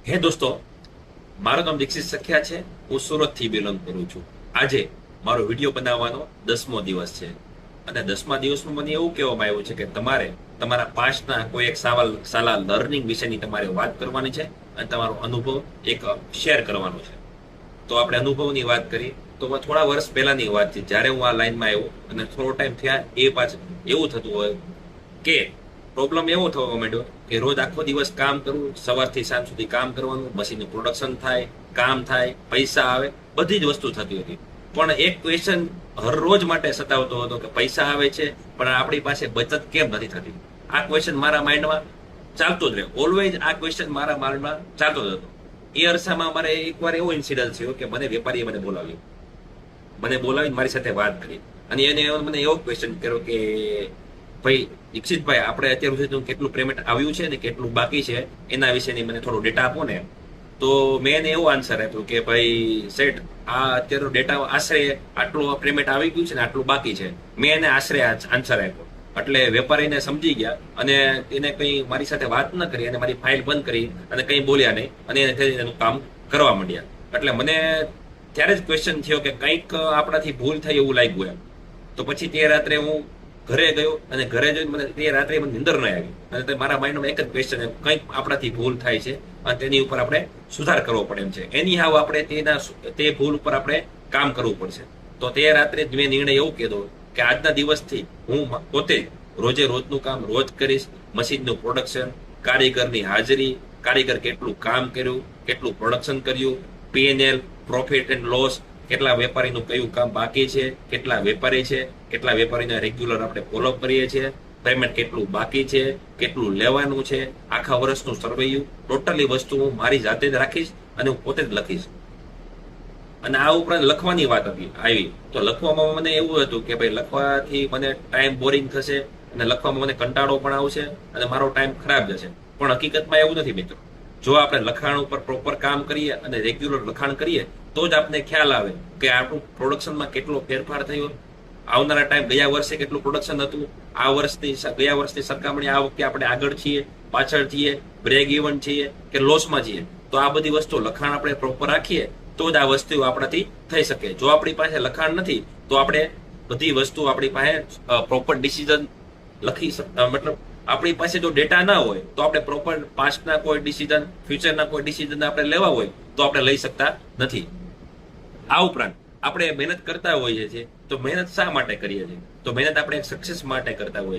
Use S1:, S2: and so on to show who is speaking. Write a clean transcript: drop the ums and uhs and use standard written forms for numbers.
S1: હે દોસ્તો, મારું નામ દીક્ષિત સખ્યા છે. હું સુરતથી બિલોંગ કરું છું. આજે મારો વિડીયો બનાવવાનો 10મો દિવસ છે અને 10મા દિવસમાં મને એવું કહેવામાં આવ્યું છે કે તમારે તમારા પાસ્ટના કોઈ એક સાલા લર્નિંગ વિશેની તમારે વાત કરવાની છે અને તમારો અનુભવ એક શેર કરવાનો છે. તો આપણે અનુભવની વાત કરી તો થોડા વર્ષ પહેલાની વાત છે, જ્યારે હું આ લાઈનમાં આવ્યો અને થોડો ટાઈમ થયા એ પાછળ એવું થતું હોય કે પ્રોબ્લેમ એવો થવા માંડ્યો કે રોજ આખો દિવસ કામ કરવું, સવારથી સાંજ સુધી કામ કરવાનું, મશીનનું પ્રોડક્શન થાય, કામ થાય, પૈસા આવે, બધી જ વસ્તુ થતી હતી. પણ એક ક્વેશ્ચન હરરોજ માટે સતાવતો હતો કે પૈસા આવે છે પણ આપણી પાસે બચત કેમ નથી થતી. આ ક્વેશ્ચન મારા માઇન્ડમાં ચાલતો જ રહે, ઓલવેઝ આ ક્વેશ્ચન મારા માઇન્ડમાં ચાલતો જ હતો. એ અરસામાં મારે એકવાર એવો ઇન્સિડન્ટ થયો કે વેપારીએ મને બોલાવીને મારી સાથે વાત કરી અને એને મને એવો ક્વેશ્ચન કર્યો કે ભાઈ દીક્ષિતભાઈ, આપણે અત્યાર સુધી કેટલું પેમેન્ટ આવ્યું છે ને કેટલું બાકી છે એના વિશેની મને થોડો ડેટા આપો ને. તો મેં એને એવો આન્સર આપ્યો કે ભાઈ સેઠ, આ અત્યારનો ડેટા આશરે આટલું પેમેન્ટ આવી ગયું છે ને આટલું બાકી છે. મેં એને આશરે આન્સર આપ્યો એટલે વેપારીને સમજી ગયા અને એને કંઈ મારી સાથે વાત ન કરી અને મારી ફાઇલ બંધ કરી અને કંઈ બોલ્યા નહીં અને એનું કામ કરવા માંડ્યા. એટલે મને ત્યારે જ ક્વેશ્ચન થયો કે કંઈક આપણાથી ભૂલ થઈ એવું લાગ્યું એમ. તો પછી તે રાત્રે હું ઘરે ગયો અને ઘરે જઈને મને તે રાત્રે મને નિંદર ન આવી અને મારા માઇન્ડમાં એક જ ક્વેશ્ચન, કંઈક આપણાથી ભૂલ થાય છે અને તેની ઉપર આપણે સુધાર કરવો પડે એમ છે. એની હાવ આપણે તે ભૂલ ઉપર આપણે કામ કરવું પડશે. તો તે રાત્રે જ મેં નિર્ણય એવું કીધો કે આજના દિવસથી હું પોતે રોજે રોજનું કામ રોજ કરીશ. મશીનનું પ્રોડક્શન, કારીગરની હાજરી, કારીગર કેટલું કામ કર્યું, કેટલું પ્રોડક્શન કર્યું, P&L, પ્રોફિટ એન્ડ લોસ, કેટલા વેપારીનું કયું કામ બાકી છે, કેટલા વેપારી છે, કેટલા વેપારીને રેગ્યુલર આપણે ફોલો કરીએ છીએ, પેમેન્ટ કેટલું બાકી છે, કેટલું લેવાનું છે, આખા વર્ષનું સર્વેયું, ટોટલી વસ્તુ હું મારી જાતે જ રાખીશ અને હું પોતે જ લખીશ. અને આ ઉપરાંત લખવાની વાત આવી તો લખવામાં મને એવું હતું કે ભાઈ લખવાથી મને ટાઈમ બોરિંગ થશે અને લખવામાં મને કંટાળો પણ આવશે અને મારો ટાઈમ ખરાબ જશે. પણ હકીકતમાં એવું નથી મિત્રો. જો આપણે લખાણ ઉપર પ્રોપર કામ કરીએ અને રેગ્યુલર લખાણ કરીએ તો જ આપણને ખ્યાલ આવે કે આપણું પ્રોડક્શનમાં કેટલો ફેરફાર થયો, આવનારા ટાઈમ ગયા વર્ષે કેટલું પ્રોડક્શન હતું, ગયા વર્ષની સરખામણી આ વખતે આપણે આગળ છીએ, પાછળ છીએ, બ્રેક ઇવન છીએ કે લોસમાં છીએ. તો આ બધી વસ્તુ લખાણ આપણે પ્રોપર રાખીએ તો જ આ વસ્તુ આપણાથી થઈ શકે. જો આપણી પાસે લખાણ નથી તો આપણે બધી વસ્તુ આપણી પાસે પ્રોપર ડિસિઝન મતલબ આપણી પાસે જો ડેટા ના હોય તો આપણે પ્રોપર પાસ્ટના કોઈ ડિસિઝન, ફ્યુચરના કોઈ ડિસિઝન આપણે લેવા હોય તો આપણે લઈ શકતા નથી. આ ઉપરાંત આપણે મહેનત કરતા હોઈએ છીએ તો મહેનત શા માટે કરીએ છીએ? તો મહેનત આપણે સક્સેસ માટે કરતા હોઈએ છીએ.